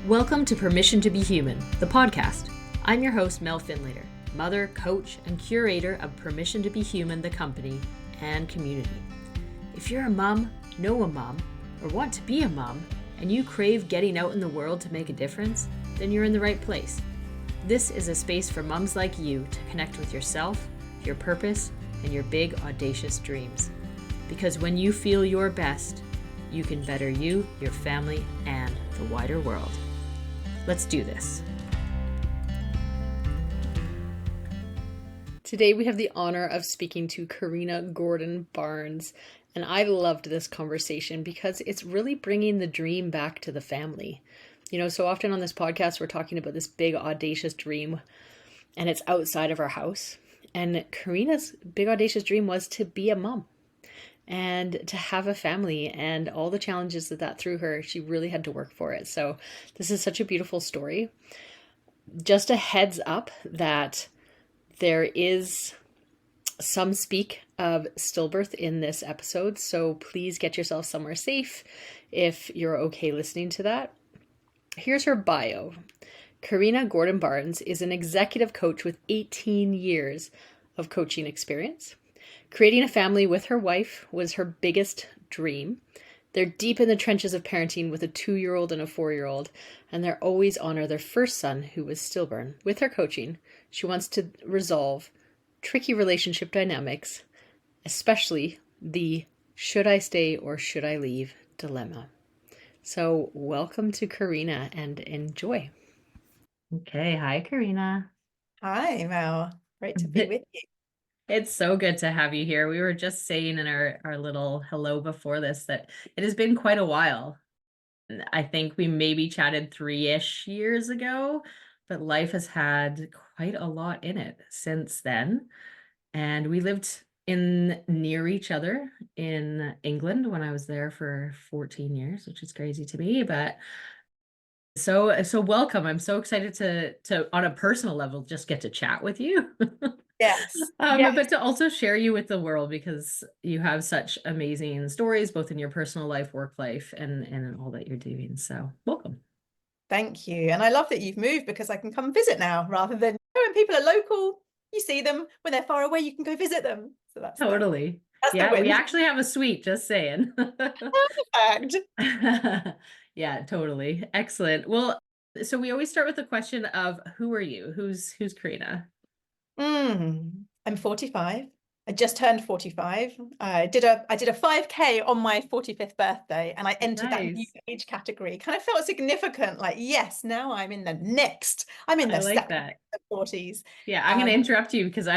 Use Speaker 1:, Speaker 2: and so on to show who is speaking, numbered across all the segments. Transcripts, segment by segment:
Speaker 1: Welcome to Permission to Be Human, the podcast. I'm your host, Mel Findlater, mother, coach, and curator of Permission to Be Human, the company and community. If you're a mom, know a mom, or want to be a mom, and you crave getting out in the world to make a difference, then you're in the right place. This is a space for moms like you to connect with yourself, your purpose, and your big, audacious dreams. Because when you feel your best, you can better you, your family, and the wider world. Let's do this. Today we have the honor of speaking to Corrina Gordon-Barnes, and I loved this conversation because it's really bringing the dream back to the family. You know, so often on this podcast we're talking about this big audacious dream and it's outside of our house. And Corrina's big audacious dream was to be a mom and to have a family, and all the challenges that threw her. She really had to work for it. So this is such a beautiful story. Just a heads up that there is some speak of stillbirth in this episode, so please get yourself somewhere safe if you're okay listening to that. Here's her bio. Corrina Gordon-Barnes is an executive coach with 18 years of coaching experience. Creating a family with her wife was her biggest dream. They're deep in the trenches of parenting with a 2-year-old and a 4-year-old, and they're always honor their first son, who was stillborn. With her coaching, she wants to resolve tricky relationship dynamics, especially the should I stay or should I leave dilemma. So welcome to Corrina and enjoy. Okay, hi Corrina.
Speaker 2: Hi Mel, great to be with you.
Speaker 1: It's so good to have you here. We were just saying in our little hello before this that it has been quite a while. I think we maybe chatted 3-ish years ago, but life has had quite a lot in it since then. And we lived near each other in England when I was there for 14 years, which is crazy to me, but so welcome. I'm so excited to on a personal level just get to chat with you.
Speaker 2: Yes.
Speaker 1: But to also share you with the world, because you have such amazing stories, both in your personal life, work life, and in all that you're doing. So welcome.
Speaker 2: Thank you. And I love that you've moved, because I can come visit now rather than when people are local, you see them. When they're far away, you can go visit them. So that's
Speaker 1: Totally.
Speaker 2: That's
Speaker 1: Yeah,
Speaker 2: the win.
Speaker 1: we actually have a suite, just saying.
Speaker 2: Perfect.
Speaker 1: Yeah, totally. Excellent. Well, so we always start with the question of who are you? Who's Corrina?
Speaker 2: I'm 45. I just turned 45. I did a 5K on my 45th birthday, and I entered that new age category. Kind of felt significant, like, yes, now I'm in the
Speaker 1: I like that.
Speaker 2: 40s.
Speaker 1: Yeah, I'm going to interrupt you because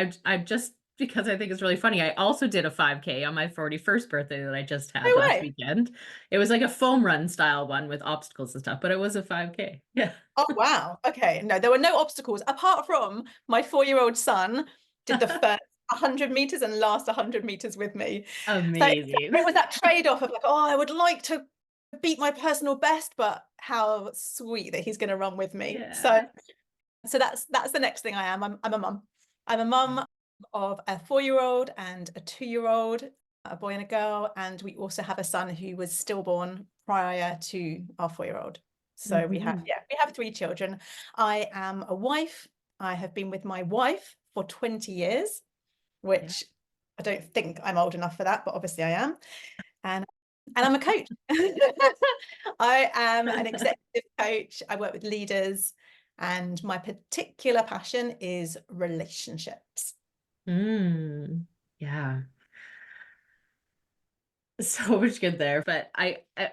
Speaker 1: because I think it's really funny. I also did a 5K on my 41st birthday that I just had last weekend. It was like a foam run style one with obstacles and stuff, but it was a 5K. Yeah.
Speaker 2: Oh, wow. Okay. No, there were no obstacles apart from my 4-year-old son did the first 100 meters and last 100 meters with me.
Speaker 1: Amazing.
Speaker 2: So it was that trade-off of like, oh, I would like to beat my personal best, but how sweet that he's going to run with me.
Speaker 1: Yeah.
Speaker 2: So that's the next thing I am. I'm a mum. I'm a mum of a 4-year-old and a 2-year-old, a boy and a girl, and we also have a son who was stillborn prior to our 4-year-old. So we have 3 children. I am a wife. I have been with my wife for 20 years, which I don't think I'm old enough for that, but obviously I am. And I'm a coach. I am an executive coach. I work with leaders, and my particular passion is relationships.
Speaker 1: Yeah. So much good there. But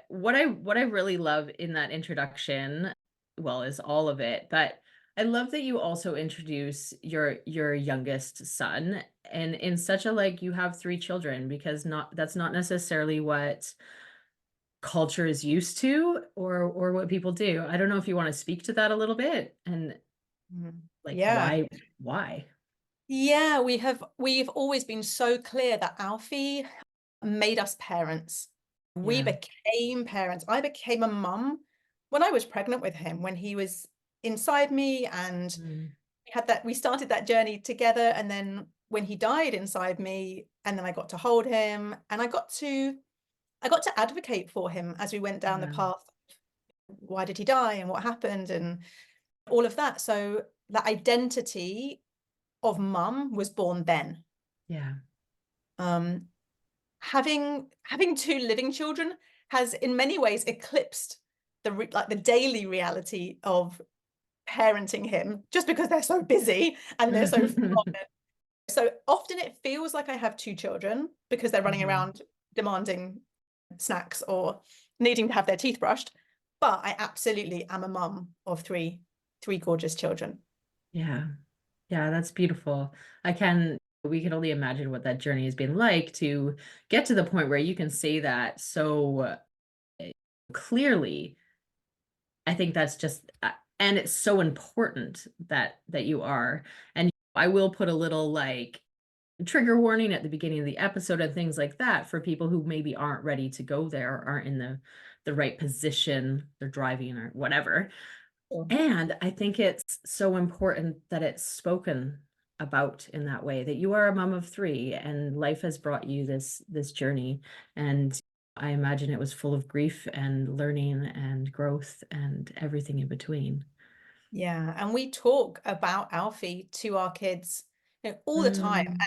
Speaker 1: what I really love in that introduction, well, is all of it, but I love that you also introduce your youngest son, and in such a, like, you have 3 children, because that's not necessarily what culture is used to or what people do. I don't know if you want to speak to that a little bit, and like why?
Speaker 2: Yeah, we've always been so clear that Alfie made us parents. We became parents. I became a mum when I was pregnant with him, when he was inside me, and we started that journey together. And then when he died inside me, and then I got to hold him, and I got to advocate for him as we went down the path why did he die and what happened and all of that. So that identity of mum was born then.
Speaker 1: Yeah.
Speaker 2: Um, having two living children has in many ways eclipsed the daily reality of parenting him, just because they're so busy and they're so so often it feels like I have two children because they're running
Speaker 1: Mhm.
Speaker 2: around demanding snacks or needing to have their teeth brushed, but I absolutely am a mum of three gorgeous children.
Speaker 1: Yeah. Yeah, that's beautiful. We can only imagine what that journey has been like to get to the point where you can say that so clearly. I think that's just, and it's so important that you are. And I will put a little like trigger warning at the beginning of the episode and things like that for people who maybe aren't ready to go there or aren't in the right position, they're driving or whatever.
Speaker 2: Sure.
Speaker 1: And I think it's so important that it's spoken about in that way, that you are a mom of three and life has brought you this journey. And I imagine it was full of grief and learning and growth and everything in between.
Speaker 2: Yeah, and we talk about Alfie to our kids, all the time.
Speaker 1: Mm,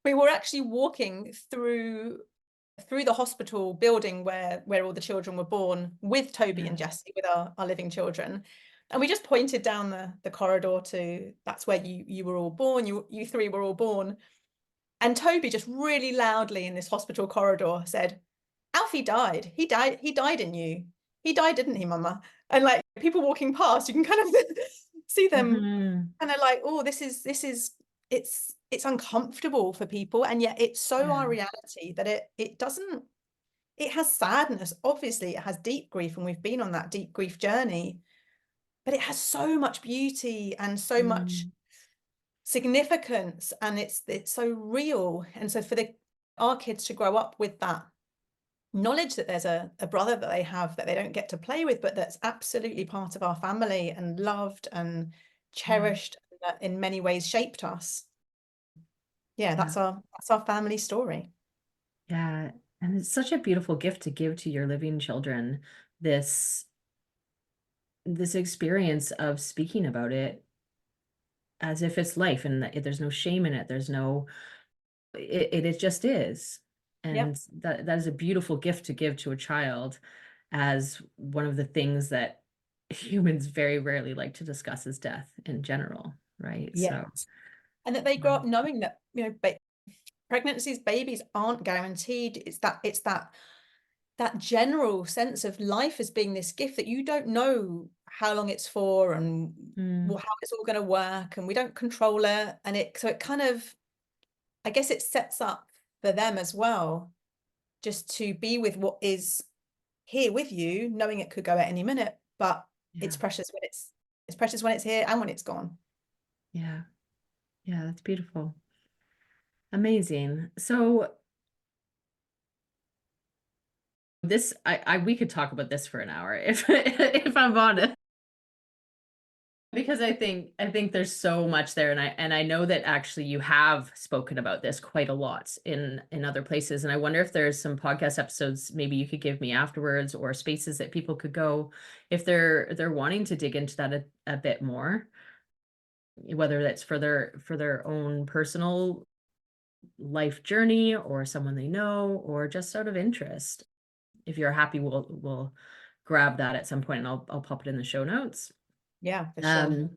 Speaker 2: We were actually walking through the hospital building where all the children were born with Toby
Speaker 1: yeah.
Speaker 2: and Jessie, with our living children. And we just pointed down the corridor to, that's where you were all born, you three were all born. And Toby just really loudly in this hospital corridor said, Alfie died. He died in you. He died, didn't he, Mama? And like people walking past, you can kind of see them
Speaker 1: Mhm.
Speaker 2: kind of like, oh, it's uncomfortable for people. And yet it's so
Speaker 1: Yeah.
Speaker 2: our reality that it doesn't, it has sadness. Obviously, it has deep grief, and we've been on that deep grief journey, but it has so much beauty and so much
Speaker 1: Mm,
Speaker 2: significance, and it's so real. And so for our kids to grow up with that knowledge that there's a brother that they have that they don't get to play with, but that's absolutely part of our family and loved and
Speaker 1: yeah.
Speaker 2: cherished, and that in many ways shaped us. Yeah,
Speaker 1: Yeah.
Speaker 2: that's our family story.
Speaker 1: Yeah. And it's such a beautiful gift to give to your living children, this this experience of speaking about it as if it's life and that there's no shame in it. There's no it just is.
Speaker 2: Yep.
Speaker 1: And that is a beautiful gift to give to a child as one of the things that humans very rarely like to discuss is death in general, right?
Speaker 2: Yeah.
Speaker 1: So,
Speaker 2: And that they grow up
Speaker 1: um,
Speaker 2: knowing that, pregnancies, babies aren't guaranteed. That general sense of life as being this gift that you don't know how long it's for and
Speaker 1: mm,
Speaker 2: how it's all going to work, and we don't control it. And it kind of, I guess it sets up for them as well, just to be with what is here with you, knowing it could go at any minute, but
Speaker 1: yeah,
Speaker 2: it's precious when it's here and when it's gone.
Speaker 1: yeah, yeah, that's beautiful. Amazing. So this, we could talk about this for an hour if if I'm honest. Because I think there's so much there, and I know that actually you have spoken about this quite a lot in other places, and I wonder if there's some podcast episodes maybe you could give me afterwards or spaces that people could go if they're wanting to dig into that a bit more, whether that's for their own personal life journey or someone they know or just out of interest. If you're happy, we'll grab that at some point and I'll pop it in the show notes.
Speaker 2: Yeah, for sure.
Speaker 1: Um,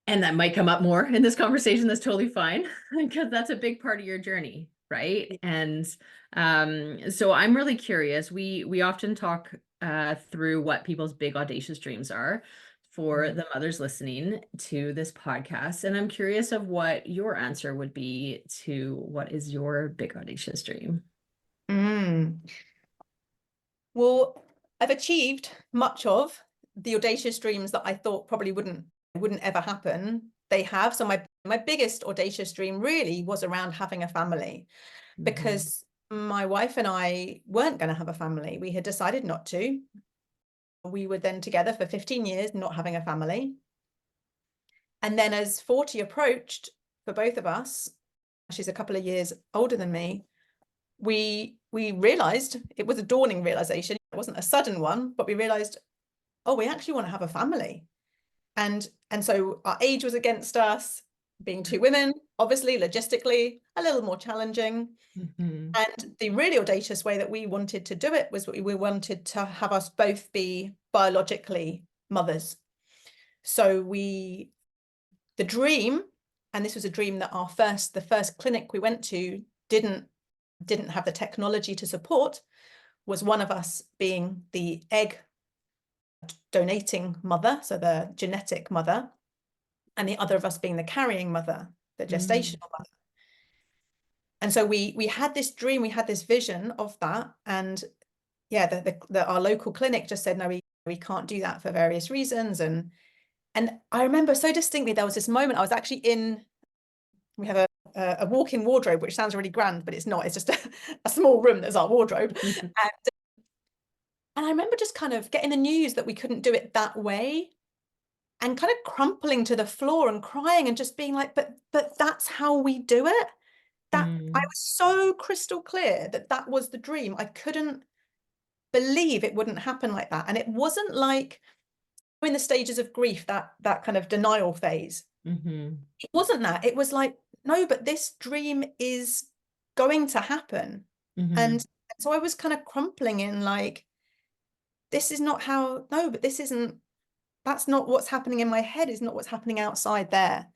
Speaker 1: And that might come up more in this conversation. That's totally fine because that's a big part of your journey, right? And so I'm really curious. We often talk through what people's big audacious dreams are for
Speaker 2: Mm.
Speaker 1: the mothers listening to this podcast. And I'm curious of what your answer would be to what is your big audacious dream?
Speaker 2: Mm. Well, I've achieved much of the audacious dreams that I thought probably wouldn't ever happen. They have. So my biggest audacious dream really was around having a family,
Speaker 1: Mhm.
Speaker 2: because my wife and I weren't going to have a family. We had decided not to. We were then together for 15 years, not having a family. And then as 40 approached for both of us, she's a couple of years older than me, we realized, it was a dawning realization, wasn't a sudden one, but we realized, oh, we actually want to have a family. And so our age was against us, being two women, obviously logistically a little more challenging.
Speaker 3: Mm-hmm.
Speaker 2: And the really audacious way that we wanted to do it was we wanted to have us both be biologically mothers. So the dream, and this was a dream that the first clinic we went to didn't have the technology to support, was one of us being the egg donating mother, so the genetic mother, and the other of us being the carrying mother, the gestational mother. And so we had this dream, we had this vision of that. And yeah, our local clinic just said, no, we can't do that for various reasons. And I remember so distinctly, there was this moment I was actually we have a walk-in wardrobe, which sounds really grand, but it's not. It's just a small room that's our wardrobe. And I remember just kind of getting the news that we couldn't do it that way, and kind of crumpling to the floor and crying and just being like, but that's how we do it. That I was so crystal clear that was the dream. I couldn't believe it wouldn't happen like that. And it wasn't like in the stages of grief, that kind of denial phase. It wasn't that. It was like, no, but this dream is going to happen. And so I was kind of crumpling in like, this is not how, no, but that's not what's happening in my head, is not what's happening outside there.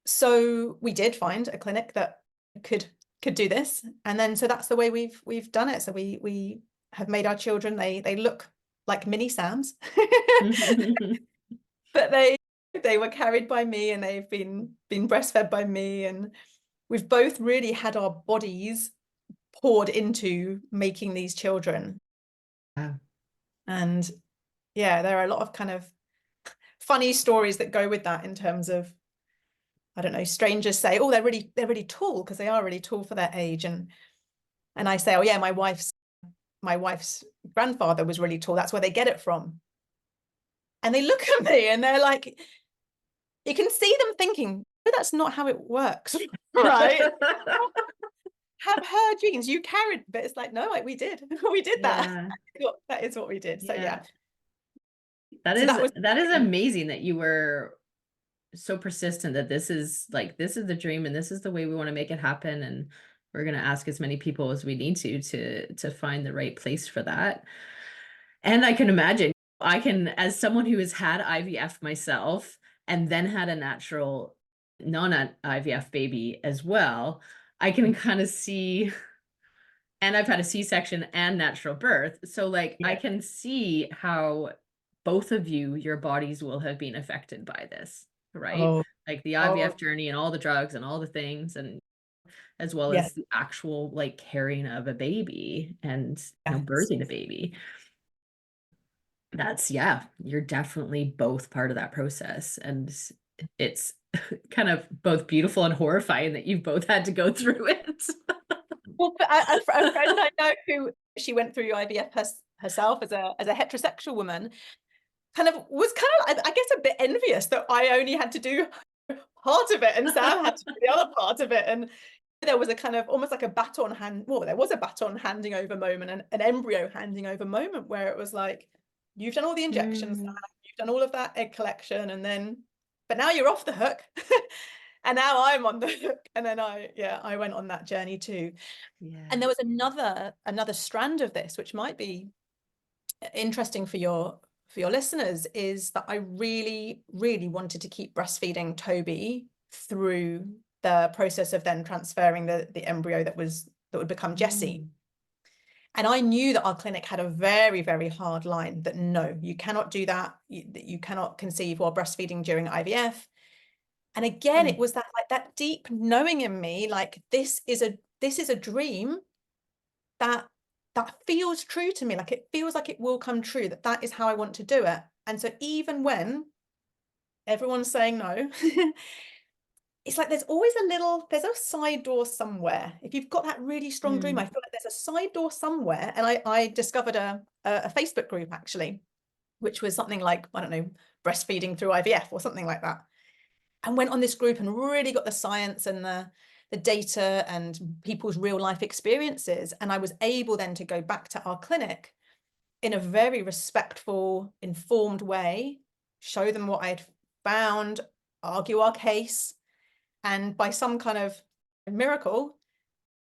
Speaker 2: So we did find a clinic that could do this. And then, so that's the way we've done it. So we have made our children, they look like mini Sams, but they were carried by me, and they've been breastfed by me. And we've both really had our bodies poured into making these children.
Speaker 3: Wow.
Speaker 2: And yeah, there are a lot of kind of funny stories that go with that, in terms of, I don't know, strangers say, oh, they're really tall, because they are really tall for their age. And I say, oh yeah, my wife's grandfather was really tall. That's where they get it from. And they look at me and they're like, you can see them thinking, no, that's not how it works, right? Have her genes, you carried, but it's like, no, we did that. That is what we did. So yeah.
Speaker 3: That is amazing that you were so persistent that this is the dream and this is the way we want to make it happen, and we're going to ask as many people as we need to find the right place for that. And I can imagine, as someone who has had IVF myself and then had a natural non-IVF baby as well, I can kind of see, and I've had a C-section and natural birth, so I can see how both of your bodies will have been affected by this, right? Like the IVF journey and all the drugs and all the things, and as well as the actual carrying of a baby and birthing a baby. That's, you're definitely both part of that process. And it's kind of both beautiful and horrifying that you've both had to go through it.
Speaker 2: Well, a friend I know who, she went through IVF herself as a heterosexual woman, was I guess a bit envious that I only had to do part of it and Sam had to do the other part of it. And there was a kind of almost like a baton handing over moment, and an embryo handing over moment, where it was like, you've done all the injections, you've done all of that egg collection, but now you're off the hook. And now I'm on the hook. And then I went on that journey too. And there was another strand of this, which might be interesting for your listeners, is that I really, really wanted to keep breastfeeding Toby through the process of then transferring the embryo that would become Jessie. And I knew that our clinic had a very, very hard line, that no, you cannot do that. You cannot conceive while breastfeeding during IVF. And again, it was that deep knowing in me, like this is a dream that feels true to me. Like it feels like it will come true, that is how I want to do it. And so even when everyone's saying no, it's like there's a side door somewhere. If you've got that really strong dream, I feel like there's a side door somewhere. And I discovered a Facebook group, actually, which was something like, I don't know, breastfeeding through IVF or something like that. And went on this group and really got the science and the the data and people's real life experiences. And I was able then to go back to our clinic in a very respectful, informed way, show them what I'd found, argue our case. And by some kind of miracle,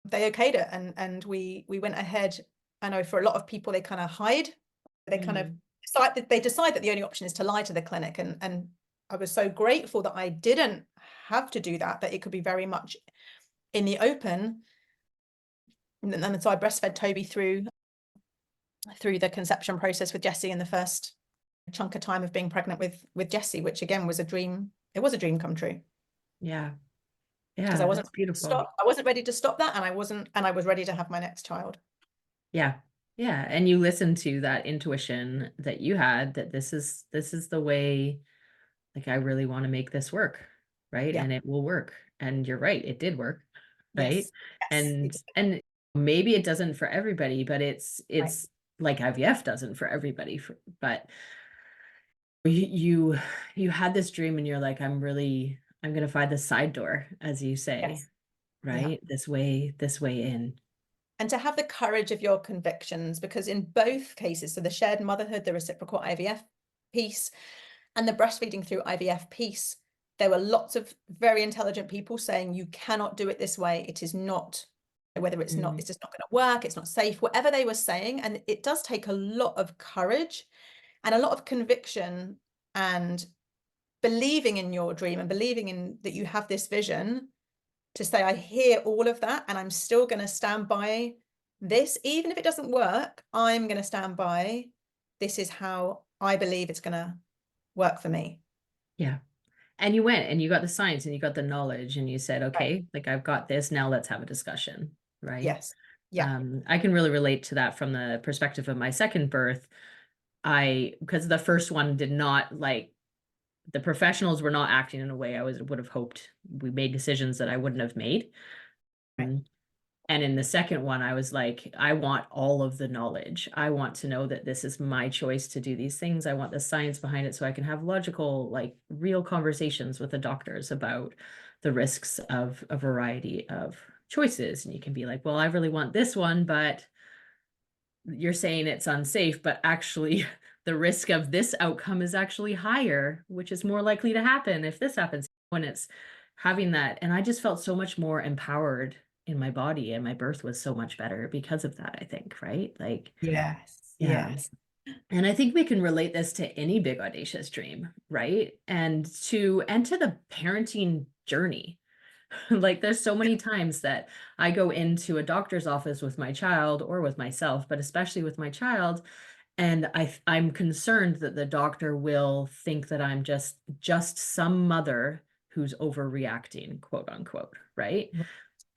Speaker 2: they okayed it. And we went ahead. I know for a lot of people, they kind of hide. They kind of decide that the only option is to lie to the clinic. And I was so grateful that I didn't have to do that, that it could be very much in the open. And so I breastfed Toby through the conception process with Jessie in the first chunk of time of being pregnant with Jessie, which again was a dream. It was a dream come true.
Speaker 3: Yeah.
Speaker 2: Because I wasn't
Speaker 3: that's beautiful.
Speaker 2: I wasn't ready to stop that, and I was ready to have my next child.
Speaker 3: Yeah. And you listened to that intuition that you had, that this is the way, like, I really want to make this work, right?
Speaker 2: Yeah.
Speaker 3: And it will work. And you're right, it did work, right?
Speaker 2: Yes.
Speaker 3: And maybe it doesn't for everybody, but it's
Speaker 2: Right.
Speaker 3: like IVF doesn't for everybody, but you had this dream and you're like, I'm gonna find the side door, as you say.
Speaker 2: Yes.
Speaker 3: Right?
Speaker 2: Yeah.
Speaker 3: This way in.
Speaker 2: And to have the courage of your convictions, because in both cases, so the shared motherhood, the reciprocal IVF piece, and the breastfeeding through IVF piece, there were lots of very intelligent people saying, you cannot do it this way. It is not, whether it's not, it's just not going to work. It's not safe, whatever they were saying. And it does take a lot of courage and a lot of conviction and believing in your dream and believing in that you have this vision to say, I hear all of that and I'm still going to stand by this. Even if it doesn't work, I'm going to stand by, this is how I believe it's going to work for me.
Speaker 3: Yeah. And you went and you got the science and you got the knowledge and you said, okay,
Speaker 2: Right.
Speaker 3: like, I've got this, now let's have a discussion. Right.
Speaker 2: Yes. Yeah.
Speaker 3: I can really relate to that from the perspective of my second birth. Because the first one did not, like, the professionals were not acting in a way I would have hoped. We made decisions that I wouldn't have made.
Speaker 2: Right.
Speaker 3: And in the second one, I was like, I want all of the knowledge. I want to know that this is my choice to do these things. I want the science behind it so I can have logical, like, real conversations with the doctors about the risks of a variety of choices. And you can be like, well, I really want this one, but you're saying it's unsafe, but actually the risk of this outcome is actually higher, which is more likely to happen if this happens. When it's having that, and I just felt so much more empowered in my body, and my birth was so much better because of that, I think, right? Like,
Speaker 2: yes.
Speaker 3: yeah.
Speaker 2: Yes.
Speaker 3: And I think we can relate this to any big audacious dream, right? And to the parenting journey. Like, there's so many times that I go into a doctor's office with my child or with myself, but especially with my child, and I'm concerned that the doctor will think that I'm just some mother who's overreacting, quote unquote, right?
Speaker 2: Right.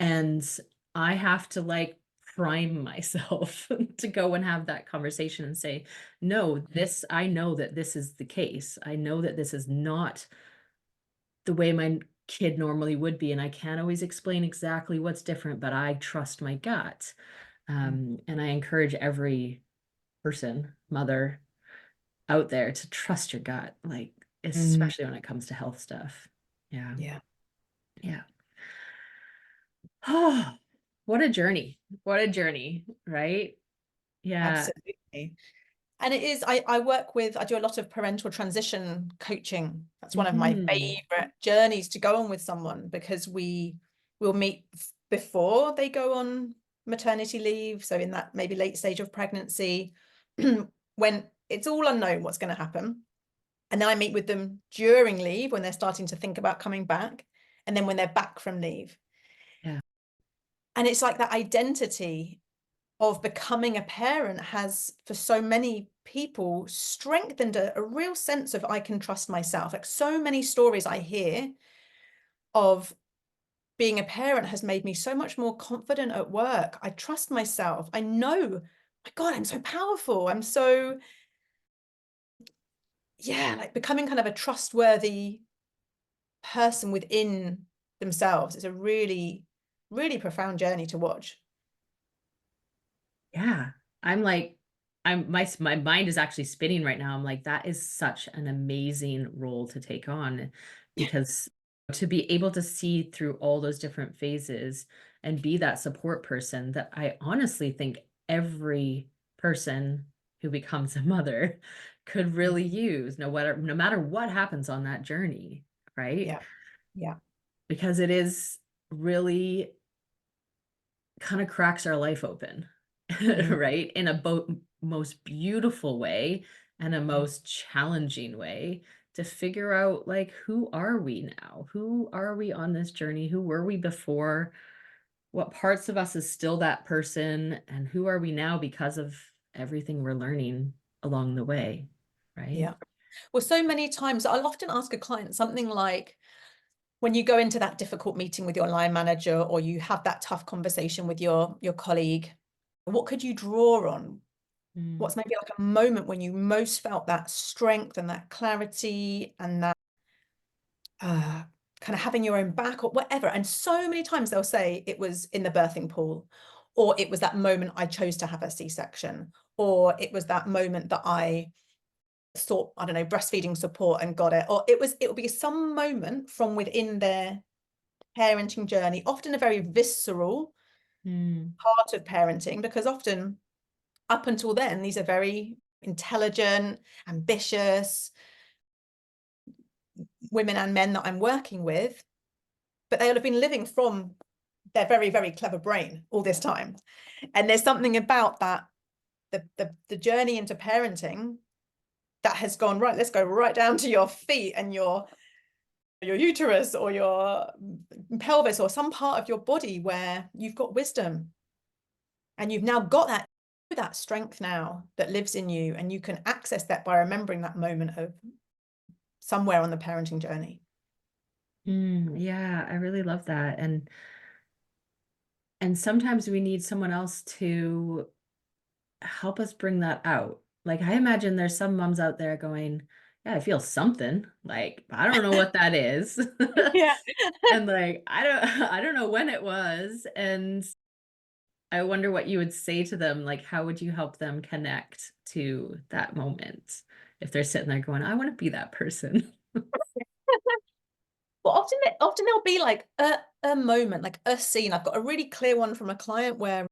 Speaker 3: And I have to, like, prime myself to go and have that conversation and say, no, I know that this is the case. I know that this is not the way my kid normally would be. And I can't always explain exactly what's different, but I trust my gut. And I encourage every person, mother out there, to trust your gut, like, especially when it comes to health stuff. Yeah. Oh, what a journey. Right? Yeah.
Speaker 2: Absolutely. And it is, I do a lot of parental transition coaching. That's one of my favorite journeys to go on with someone, because we'll meet before they go on maternity leave. So in that maybe late stage of pregnancy, when it's all unknown what's going to happen. And then I meet with them during leave when they're starting to think about coming back. And then when they're back from leave.
Speaker 3: Yeah.
Speaker 2: And it's like that identity of becoming a parent has, for so many people, strengthened a real sense of, I can trust myself. Like, so many stories I hear of being a parent has made me so much more confident at work. I trust myself. I know, my God, I'm so powerful. I'm so, like, becoming kind of a trustworthy person within themselves. It's a really, really profound journey to watch.
Speaker 3: Yeah. I'm like, my mind is actually spinning right now. I'm like, that is such an amazing role to take on, because to be able to see through all those different phases and be that support person that I honestly think every person who becomes a mother could really use, no matter what happens on that journey, right?
Speaker 2: Yeah. Yeah.
Speaker 3: Because it is really kind of cracks our life open, right? In a most beautiful way and a most challenging way to figure out, like, who are we now? Who are we on this journey? Who were we before? What parts of us is still that person? And who are we now because of everything we're learning along the way, right?
Speaker 2: Yeah. Well, so many times I'll often ask a client something like, when you go into that difficult meeting with your line manager, or you have that tough conversation with your colleague, what could you draw on? What's maybe like a moment when you most felt that strength and that clarity and that kind of having your own back or whatever? And so many times they'll say it was in the birthing pool, or it was that moment I chose to have a C-section, or it was that moment that I sought, I don't know, breastfeeding support and got it, or it would be some moment from within their parenting journey, often a very visceral part of parenting, because often up until then, these are very intelligent, ambitious women and men that I'm working with, but they'll have been living from their very, very clever brain all this time. And there's something about that, the journey into parenting that has gone, right, let's go right down to your feet and your uterus or your pelvis or some part of your body where you've got wisdom, and you've now got that strength now that lives in you, and you can access that by remembering that moment of somewhere on the parenting journey.
Speaker 3: Yeah, I really love that. And sometimes we need someone else to help us bring that out. Like, I imagine there's some moms out there going, yeah, I feel something, like, I don't know what that is.
Speaker 2: Yeah.
Speaker 3: And like, I don't know when it was. And I wonder what you would say to them. Like, how would you help them connect to that moment if they're sitting there going, I want to be that person?
Speaker 2: Well, often there'll be like a moment, like a scene. I've got a really clear one from a client where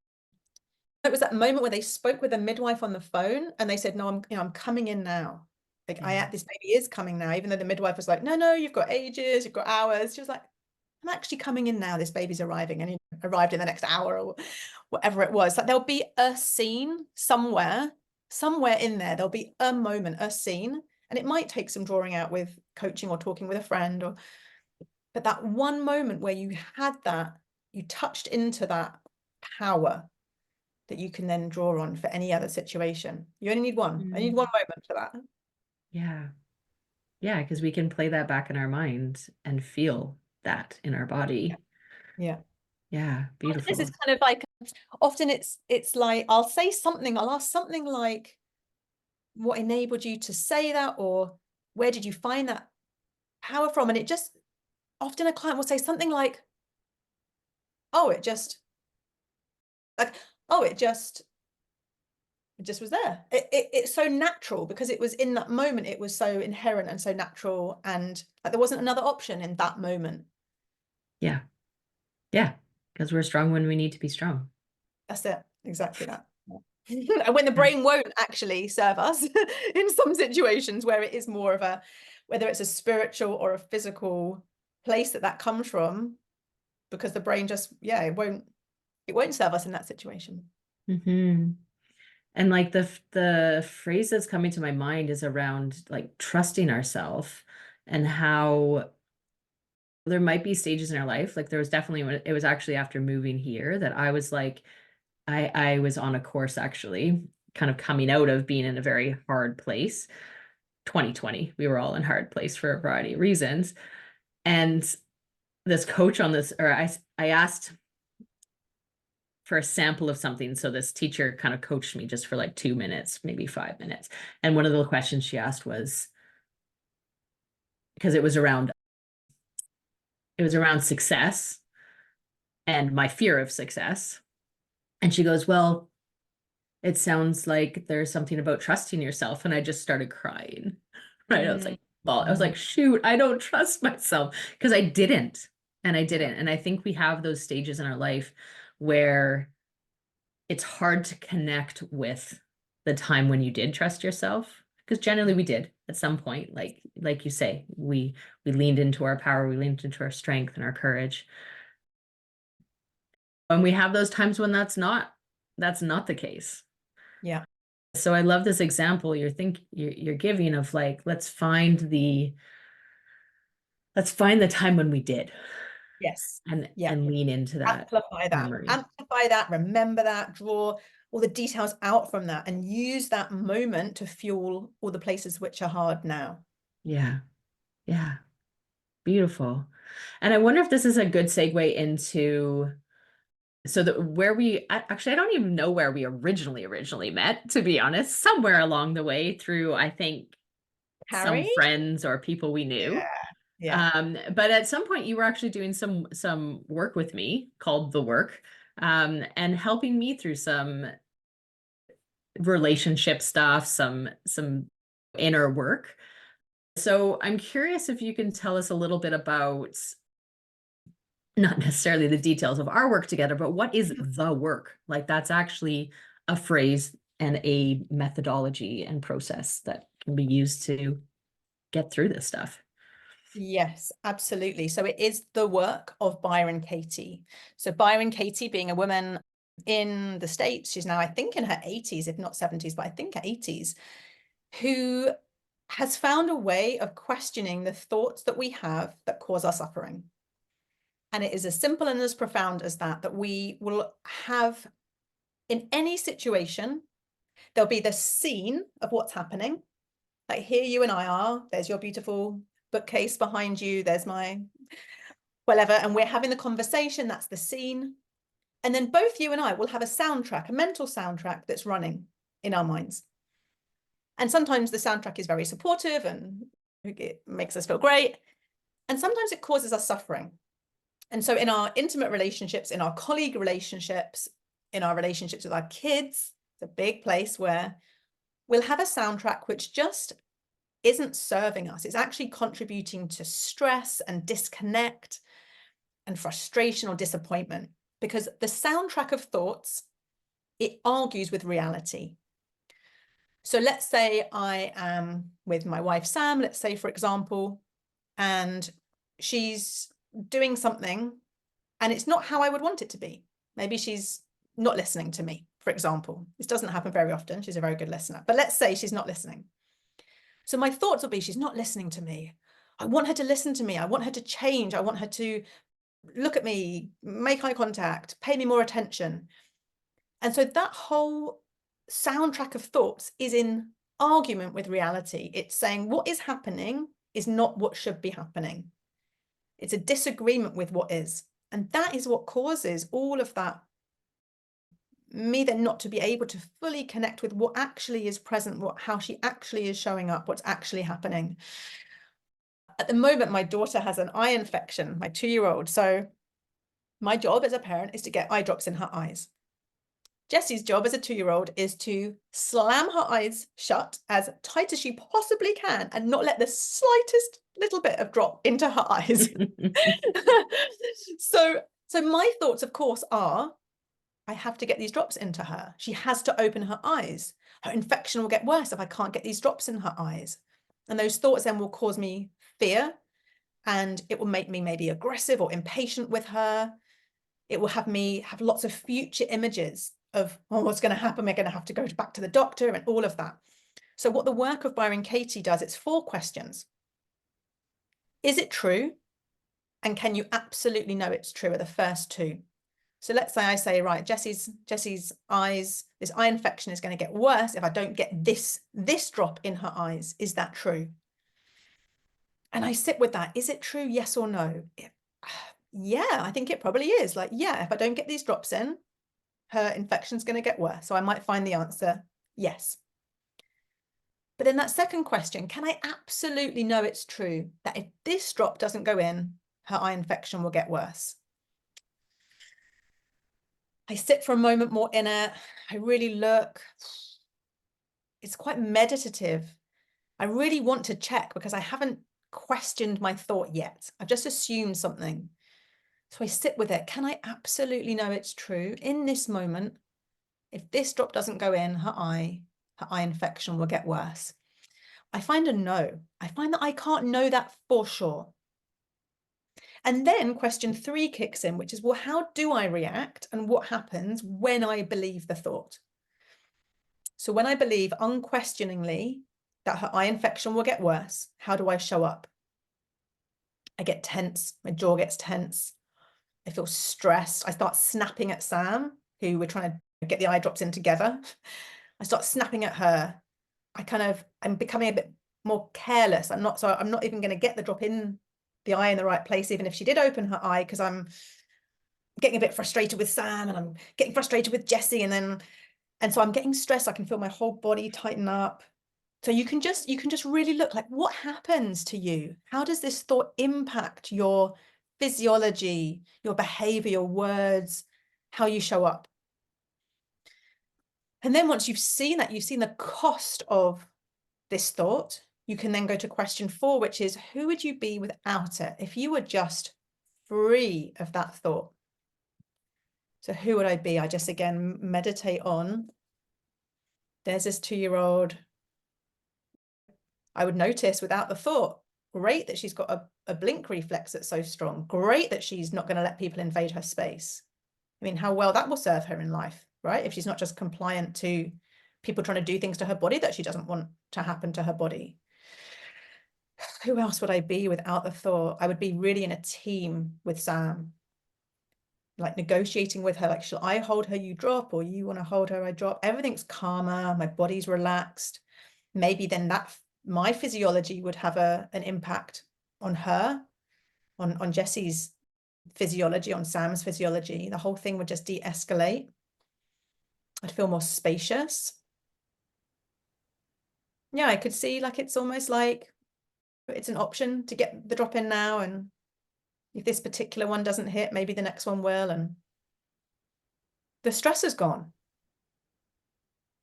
Speaker 2: it was that moment where they spoke with a midwife on the phone and they said, no, I'm coming in now. Like, this baby is coming now, even though the midwife was like, no, you've got ages, you've got hours. She was like, I'm actually coming in now. This baby's arriving, and he arrived in the next hour or whatever it was. Like, there'll be a scene somewhere in there. There'll be a moment, a scene, and it might take some drawing out with coaching or talking with a friend, but that one moment where you had that, you touched into that power that you can then draw on for any other situation. You only need one. I need one moment for that.
Speaker 3: Yeah. Yeah, because we can play that back in our mind and feel that in our body.
Speaker 2: Yeah.
Speaker 3: Yeah, beautiful.
Speaker 2: This is kind of like, often it's like, I'll ask something like, what enabled you to say that? Or where did you find that power from? And it just, often a client will say something like, oh, it just was there. It's so natural because it was in that moment. It was so inherent and so natural, and like there wasn't another option in that moment.
Speaker 3: Yeah. Yeah. Because we're strong when we need to be strong.
Speaker 2: That's it. Exactly that. And when the brain won't actually serve us in some situations where it is more of a, whether it's a spiritual or a physical place that comes from, because the brain just, it won't serve us in that situation.
Speaker 3: And like the phrase that's coming to my mind is around like trusting ourselves, and how there might be stages in our life. Like, there was definitely, it was actually after moving here that I was like, I was on a course, actually kind of coming out of being in a very hard place. 2020, we were all in hard place for a variety of reasons. And this coach on this, or I asked for a sample of something. So this teacher kind of coached me just for like 2 minutes, maybe 5 minutes. And one of the questions she asked was, because it was around success and my fear of success. And she goes, well, it sounds like there's something about trusting yourself. And I just started crying. Right. I was like, Well, I was like, shoot, I don't trust myself because I didn't. And I didn't. And I think we have those stages in our life where it's hard to connect with the time when you did trust yourself. Because generally we did at some point, like you say, we leaned into our power, we leaned into our strength and our courage. And we have those times when that's not the case.
Speaker 2: Yeah.
Speaker 3: So I love this example you're giving of like, let's find the time when we did
Speaker 2: Yes.
Speaker 3: and
Speaker 2: Yeah.
Speaker 3: lean into that memory.
Speaker 2: Amplify that, remember that, draw all the details out from that, and use that moment to fuel all the places which are hard now.
Speaker 3: Yeah. Yeah. Beautiful. And I wonder if this is a good segue into where we actually, I don't even know where we originally met, to be honest, somewhere along the way through, I think, some
Speaker 2: Harry?
Speaker 3: friends or people we knew.
Speaker 2: Yeah.
Speaker 3: But at some point you were actually doing some work with me called The Work, and helping me through some relationship stuff, some inner work. So I'm curious if you can tell us a little bit about not necessarily the details of our work together, but what is the work? Like that's actually a phrase and a methodology and process that can be used to get through this stuff.
Speaker 2: Yes, absolutely. So it is the work of Byron Katie. So Byron Katie, being a woman in the States, she's now, I think, in her 80s, if not 70s, but I think her 80s, who has found a way of questioning the thoughts that we have that cause our suffering. And it is as simple and as profound as that we will have in any situation, there'll be the scene of what's happening. Like here you and I are, there's your beautiful bookcase behind you, there's my whatever, and we're having the conversation, that's the scene. And then both you and I will have a soundtrack, a mental soundtrack that's running in our minds. And sometimes the soundtrack is very supportive and it makes us feel great. And sometimes it causes us suffering. And so in our intimate relationships, in our colleague relationships, in our relationships with our kids, it's a big place where we'll have a soundtrack which just isn't serving us. It's actually contributing to stress and disconnect and frustration or disappointment, because the soundtrack of thoughts, it argues with reality. So let's say I am with my wife, Sam, let's say, for example, and she's doing something and it's not how I would want it to be. Maybe she's not listening to me, for example. This doesn't happen very often. She's a very good listener, but let's say she's not listening. So my thoughts will be, she's not listening to me. I want her to listen to me. I want her to change. I want her to look at me, make eye contact, pay me more attention. And so that whole soundtrack of thoughts is in argument with reality. It's saying what is happening is not what should be happening. It's a disagreement with what is. And that is what causes all of that, me then not to be able to fully connect with what actually is present, how she actually is showing up, what's actually happening. At the moment, my daughter has an eye infection, my 2-year-old. So my job as a parent is to get eye drops in her eyes. Jessie's job as a 2-year-old is to slam her eyes shut as tight as she possibly can and not let the slightest little bit of drop into her eyes. So my thoughts, of course, are, I have to get these drops into her. She has to open her eyes. Her infection will get worse if I can't get these drops in her eyes. And those thoughts then will cause me fear, and it will make me maybe aggressive or impatient with her. It will have me have lots of future images of, oh, what's going to happen? We're going to have to go back to the doctor and all of that. So what the work of Byron Katie does, it's 4 questions. Is it true? And can you absolutely know it's true are the first 2. So let's say I say, right, Jessie's eyes, this eye infection is going to get worse if I don't get this drop in her eyes. Is that true? And I sit with that. Is it true? Yes or no? Yeah, I think it probably is. Like, yeah, if I don't get these drops in, her infection's going to get worse. So I might find the answer, yes. But then that second question, can I absolutely know it's true that if this drop doesn't go in, her eye infection will get worse? I sit for a moment more in it. I really look. It's quite meditative. I really want to check because I haven't questioned my thought yet. I've just assumed something. So I sit with it. Can I absolutely know it's true in this moment? If this drop doesn't go in her eye infection will get worse. I find a no. I find that I can't know that for sure. And then question 3 kicks in, which is, well, how do I react and what happens when I believe the thought? So when I believe unquestioningly that her eye infection will get worse, how do I show up? I get tense, my jaw gets tense. I feel stressed. I start snapping at Sam, who we're trying to get the eye drops in together. I start snapping at her. I'm becoming a bit more careless. I'm not even going to get the drop in the eye in the right place, even if she did open her eye, because I'm getting a bit frustrated with Sam and I'm getting frustrated with Jessie. And so I'm getting stressed. I can feel my whole body tighten up. So you can just really look like, what happens to you? How does this thought impact your physiology, your behavior, your words, how you show up? And then once you've seen that, you've seen the cost of this thought, you can then go to question 4, which is, who would you be without it? If you were just free of that thought. So who would I be? I just, again, meditate on, there's this 2-year-old. I would notice without the thought, great that she's got a blink reflex that's so strong. Great that she's not going to let people invade her space. I mean, how well that will serve her in life, right? If she's not just compliant to people trying to do things to her body that she doesn't want to happen to her body. Who else would I be without the thought? I would be really in a team with Sam, like negotiating with her, like, shall I hold her, you drop, or you want to hold her, I drop. Everything's calmer, my body's relaxed. Maybe then my physiology would have an impact on her, on Jessie's physiology, on Sam's physiology. The whole thing would just de-escalate. I'd feel more spacious. Yeah, I could see, like, it's almost like it's an option to get the drop in now, and if this particular one doesn't hit, maybe the next one will, and the stress is gone.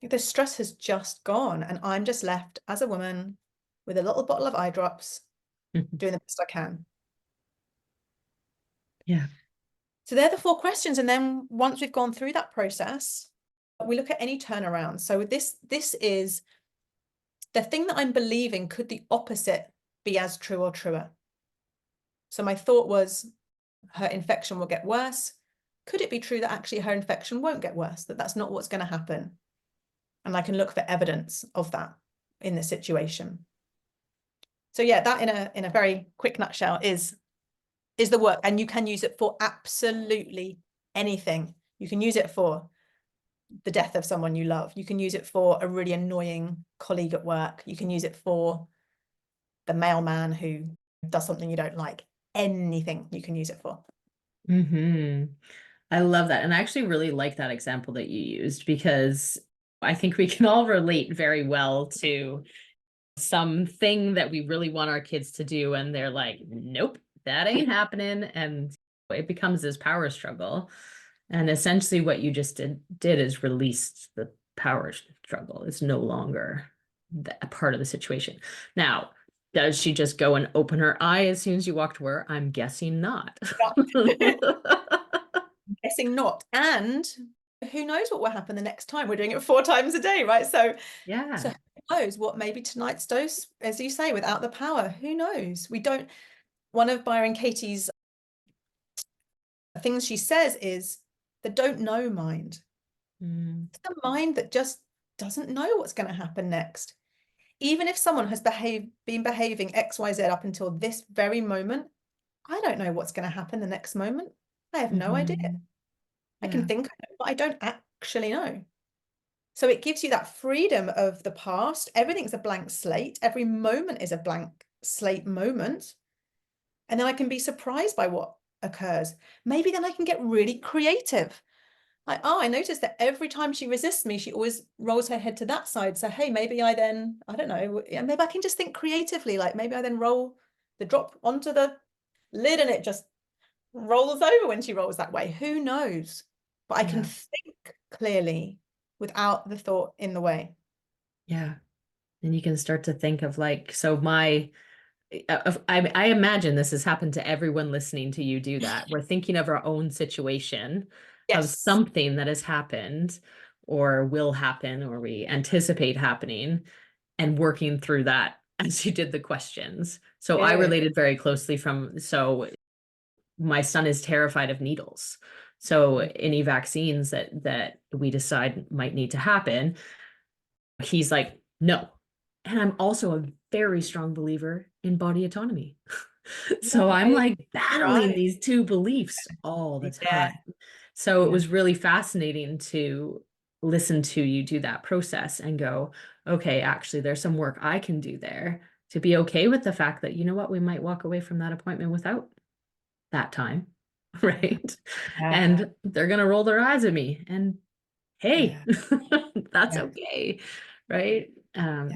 Speaker 2: The stress has just gone, and I'm just left as a woman with a little bottle of eye drops, doing the best I can.
Speaker 3: Yeah.
Speaker 2: So they're the 4 questions. And then once we've gone through that process, we look at any turnaround. So this is the thing that I'm believing. Could the opposite be as true or truer? So my thought was, her infection will get worse. Could it be true that actually her infection won't get worse, that that's not what's going to happen? And I can look for evidence of that in the situation. So yeah, that in a very quick nutshell is the work. And you can use it for absolutely anything. You can use it for the death of someone you love. You can use it for a really annoying colleague at work. You can use it for the mailman who does something you don't like. Anything you can use it for.
Speaker 3: I love that. And I actually really like that example that you used, because I think we can all relate very well to something that we really want our kids to do, and they're like, nope, that ain't happening. And it becomes this power struggle. And essentially what you just did is release the power struggle. It's no longer a part of the situation. Now, does she just go and open her eye as soon as you walk to her? I'm guessing not.
Speaker 2: Guessing not. And who knows what will happen the next time? We're doing it 4 times a day, right? So
Speaker 3: yeah.
Speaker 2: So who knows what maybe tonight's dose, as you say, without the power, who knows? We don't. One of Byron Katie's things she says is the don't know mind. It's the mind that just doesn't know what's going to happen next. Even if someone has been behaving XYZ up until this very moment, I don't know what's going to happen the next moment. I have no idea. I can think I know, but I don't actually know. So it gives you that freedom of the past. Everything's a blank slate. Every moment is a blank slate moment. And then I can be surprised by what occurs. Maybe then I can get really creative. Like, oh, I noticed that every time she resists me, she always rolls her head to that side. So, hey, maybe I don't know, maybe I can just think creatively. Like, maybe I then roll the drop onto the lid and it just rolls over when she rolls that way. Who knows? But I can think clearly without the thought in the way.
Speaker 3: Yeah. And you can start to think of like, so I imagine this has happened to everyone listening to you do that. We're thinking of our own situation, of
Speaker 2: Yes.
Speaker 3: something that has happened or will happen or we anticipate happening, and working through that as you did the questions. So I
Speaker 2: Good.
Speaker 3: related very closely so my son is terrified of needles. So any vaccines that we decide might need to happen, he's like, no. And I'm also a very strong believer in body autonomy. So I'm
Speaker 2: Right.
Speaker 3: like battling
Speaker 2: Right.
Speaker 3: these two beliefs all the
Speaker 2: Yeah.
Speaker 3: time. So it
Speaker 2: Yeah.
Speaker 3: was really fascinating to listen to you do that process and go, okay, actually, there's some work I can do there to be okay with the fact that, you know what, we might walk away from that appointment without that time. Right.
Speaker 2: Yeah.
Speaker 3: And they're going to roll their eyes at me. And hey,
Speaker 2: Yeah.
Speaker 3: that's
Speaker 2: Yeah.
Speaker 3: okay. Right.
Speaker 2: Yeah.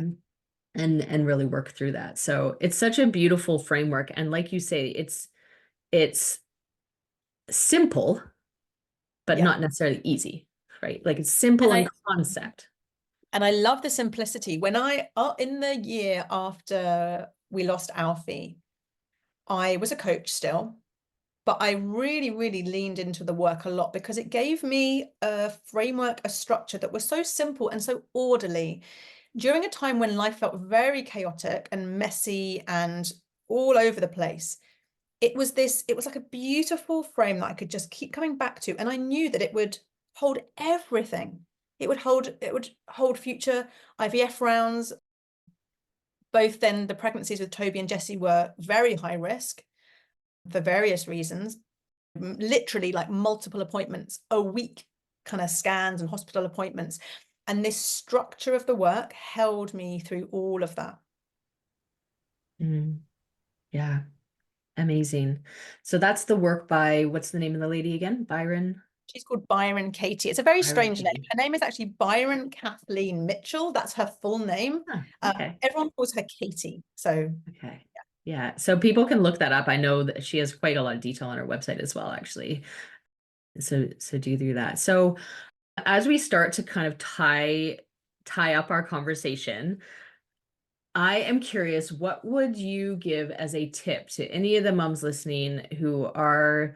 Speaker 3: And really work through that. So it's such a beautiful framework. And like you say, it's simple, but
Speaker 2: Yeah.
Speaker 3: not necessarily easy, right? Like it's simple
Speaker 2: And
Speaker 3: in
Speaker 2: I
Speaker 3: concept.
Speaker 2: and I love the simplicity. When in the year after we lost Alfie, I was a coach still, but I really, really leaned into the work a lot because it gave me a framework, a structure that was so simple and so orderly during a time when life felt very chaotic and messy and all over the place. It was like a beautiful frame that I could just keep coming back to. And I knew that it would hold everything. It would hold future IVF rounds. Both then the pregnancies with Toby and Jessie were very high risk for various reasons, literally like multiple appointments a week, kind of scans and hospital appointments. And this structure of the work held me through all of that.
Speaker 3: Mm, yeah, amazing. So that's the work by, what's the name of the lady again?
Speaker 2: She's called Byron Katie. It's a very
Speaker 3: Byron
Speaker 2: strange name.
Speaker 3: Katie.
Speaker 2: Her name is actually Byron Kathleen Mitchell. That's her full name.
Speaker 3: Huh, okay.
Speaker 2: Everyone calls her Katie. So
Speaker 3: Okay. Yeah. So people can look that up. I know that she has quite a lot of detail on her website as well, actually. So do that. So as we start to kind of tie up our conversation, I am curious, what would you give as a tip to any of the moms listening who are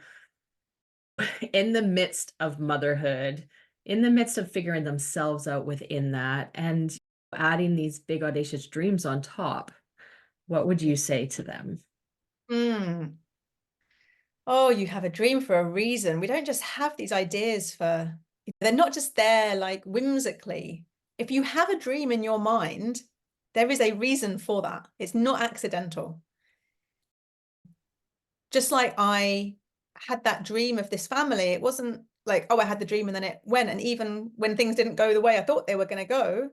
Speaker 3: in the midst of motherhood, in the midst of figuring themselves out within that, and adding these big audacious dreams on top? What would you say to them?
Speaker 2: mm, oh, you have a dream for a reason. We don't just have these ideas they're not just there like whimsically. If you have a dream in your mind, there is a reason for that. It's not accidental. Just like I had that dream of this family, it wasn't like, oh, I had the dream and then it went. And even when things didn't go the way I thought they were going to go,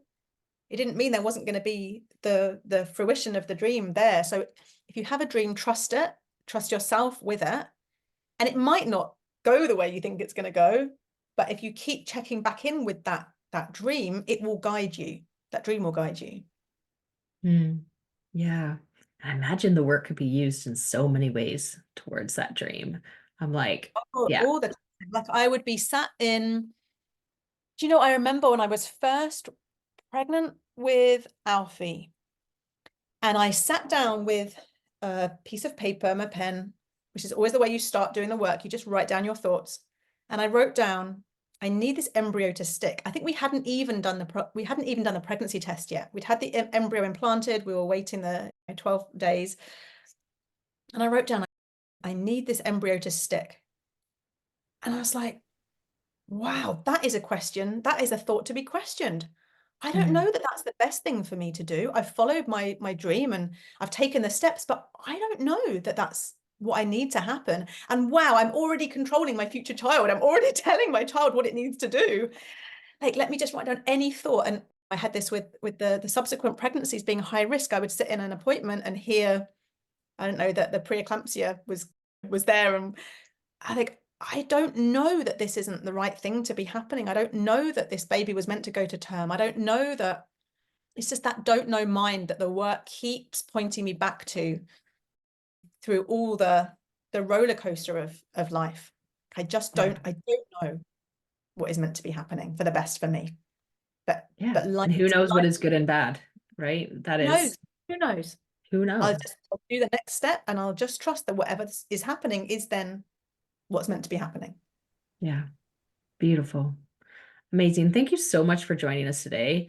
Speaker 2: it didn't mean there wasn't going to be the fruition of the dream there. So if you have a dream, trust it, trust yourself with it. And it might not go the way you think it's going to go, but if you keep checking back in with that dream, it will guide you. That dream will guide you.
Speaker 3: Mm, yeah. I imagine the work could be used in so many ways towards that dream. I'm like, yeah.
Speaker 2: All the time. Like I would be sat in, do you know, I remember when I was first pregnant with Alfie, and I sat down with a piece of paper, my pen, which is always the way you start doing the work. You just write down your thoughts. And I wrote down, I need this embryo to stick. I think we hadn't even done the pregnancy test yet. We'd had the embryo implanted. We were waiting the 12 days. And I wrote down, I need this embryo to stick. And I was like, wow, that is a question. That is a thought to be questioned. I don't know
Speaker 3: Mm,
Speaker 2: that that's the best thing for me to do. I've followed my dream and I've taken the steps, but I don't know that that's what I need to happen. And wow, I'm already controlling my future child. I'm already telling my child what it needs to do. Like, let me just write down any thought. And I had this with the subsequent pregnancies being high risk. I would sit in an appointment and hear, I don't know, that the preeclampsia was there, and I think, I don't know that this isn't the right thing to be happening. I don't know that this baby was meant to go to term. I don't know that. It's just that don't know mind that the work keeps pointing me back to through all the roller coaster of life. I
Speaker 3: yeah.
Speaker 2: don't know what is meant to be happening for the best for me. But
Speaker 3: Yeah.
Speaker 2: life
Speaker 3: And who knows what is good and bad, right? That
Speaker 2: Who knows?
Speaker 3: is,
Speaker 2: Who knows?
Speaker 3: who
Speaker 2: I'll
Speaker 3: knows?
Speaker 2: just do the next step, and I'll just trust that whatever is happening is then what's meant to be happening.
Speaker 3: Yeah. Beautiful. Amazing. Thank you so much for joining us today.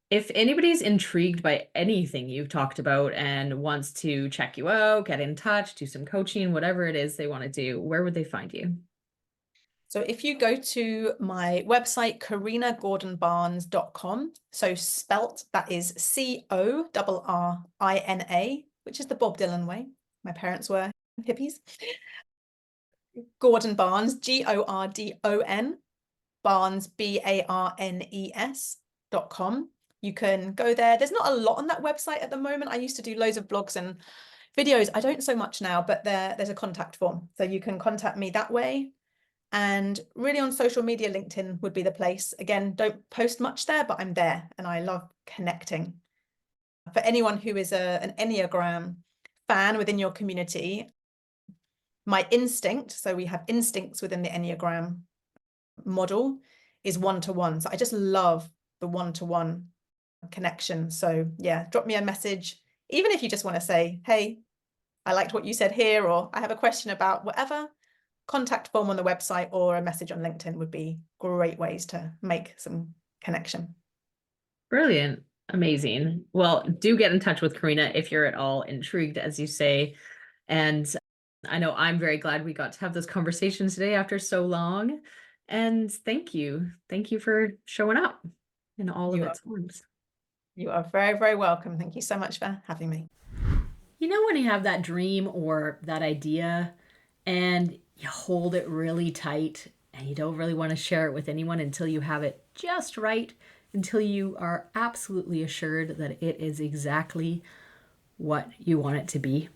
Speaker 3: If anybody's intrigued by anything you've talked about and wants to check you out, get in touch, do some coaching, whatever it is they want to do, where would they find you?
Speaker 2: So if you go to my website, CorrinaGordonBarnes.com, so spelt, that is CORRINA, which is the Bob Dylan way. My parents were hippies. Gordon Barnes, GORDON, Barnes, BARNES.com. You can go there. There's not a lot on that website at the moment. I used to do loads of blogs and videos. I don't so much now, but there's a contact form. So you can contact me that way. And really on social media, LinkedIn would be the place. Again, don't post much there, but I'm there and I love connecting. For anyone who is an Enneagram fan within your community, my instinct, so we have instincts within the Enneagram model, is one-to-one. So I just love the one-to-one connection. So yeah, drop me a message, even if you just want to say, hey, I liked what you said here, or I have a question about whatever. Contact form on the website or a message on LinkedIn would be great ways to make some connection.
Speaker 3: Brilliant. Amazing. Well, do get in touch with Corrina if you're at all intrigued, as you say. And I know I'm very glad we got to have this conversation today after so long. And thank you. Thank you for showing up in all of its forms.
Speaker 2: You are very, very welcome. Thank you so much for having me.
Speaker 1: You know, when you have that dream or that idea and you hold it really tight and you don't really want to share it with anyone until you have it just right, until you are absolutely assured that it is exactly what you want it to be.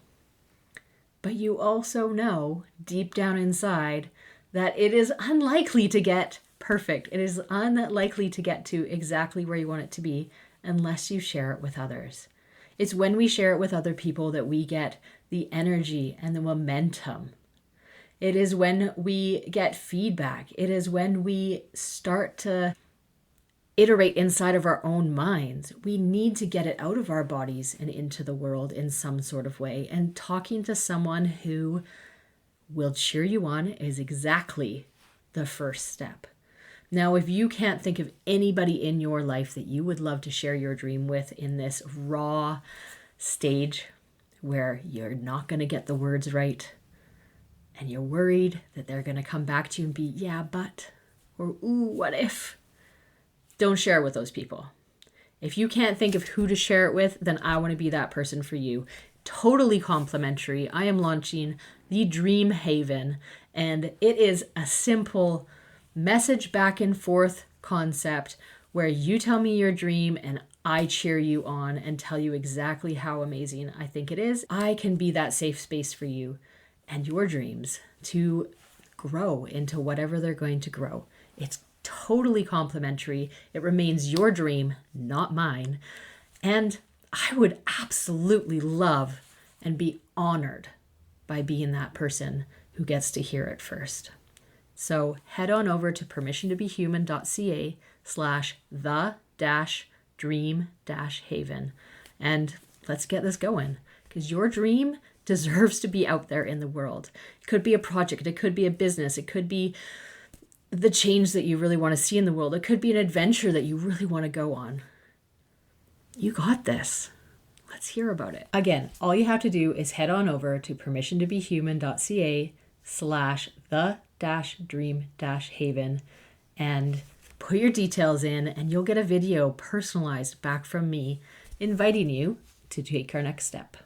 Speaker 1: But you also know deep down inside that it is unlikely to get perfect. It is unlikely to get to exactly where you want it to be unless you share it with others. It's when we share it with other people that we get the energy and the momentum. It is when we get feedback. It is when we start to iterate inside of our own minds. We need to get it out of our bodies and into the world in some sort of way. And talking to someone who will cheer you on is exactly the first step. Now, if you can't think of anybody in your life that you would love to share your dream with in this raw stage where you're not going to get the words right and you're worried that they're going to come back to you and be, yeah, but, or, ooh, what if? Don't share it with those people. If you can't think of who to share it with, then I want to be that person for you. Totally complimentary. I am launching the Dream Haven, and it is a simple message back and forth concept where you tell me your dream and I cheer you on and tell you exactly how amazing I think it is. I can be that safe space for you and your dreams to grow into whatever they're going to grow. It's totally complimentary. It remains your dream, not mine. And I would absolutely love and be honored by being that person who gets to hear it first. So head on over to permissiontobehuman.ca/the-dream-haven and let's get this going, because your dream deserves to be out there in the world. It could be a project, it could be a business, it could be the change that you really want to see in the world, it could be an adventure that you really want to go on. You got this. Let's hear about it. Again, all you have to do is head on over to permissiontobehuman.ca/the-dream-haven and put your details in, and you'll get a video personalized back from me inviting you to take our next step.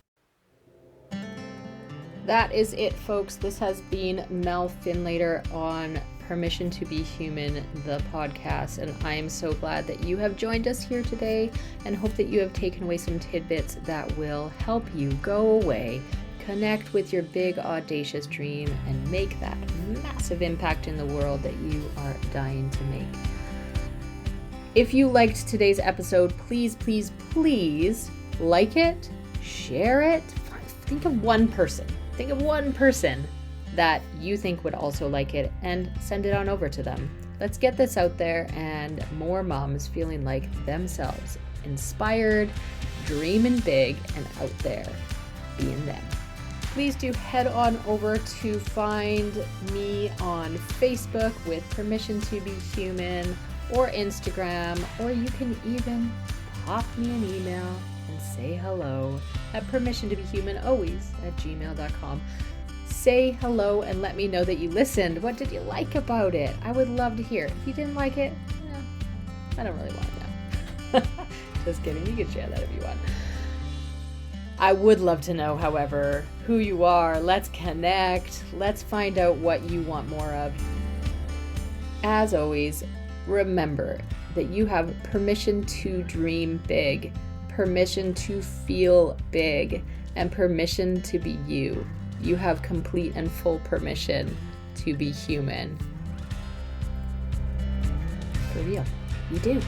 Speaker 1: That is it, folks. This has been Mel Findlater on Permission to Be Human, the podcast, and I am so glad that you have joined us here today and hope that you have taken away some tidbits that will help you go away, connect with your big audacious dream, and make that massive impact in the world that you are dying to make. If you liked today's episode, please, please, please like it, share it. Think of one person that you think would also like it and send it on over to them. Let's get this out there and more moms feeling like themselves, inspired, dreaming big and out there being them. Please do head on over to find me on Facebook with Permission to Be Human, or Instagram, or you can even pop me an email and say hello at permissiontobehumanalways@gmail.com. Say hello and let me know that you listened. What did you like about it? I would love to hear. If you didn't like it, I don't really want to know. Just kidding. You can share that if you want. I would love to know, however, who you are. Let's connect. Let's find out what you want more of. As always, remember that you have permission to dream big, permission to feel big, and permission to be you. You have complete and full permission to be human. For real, you do.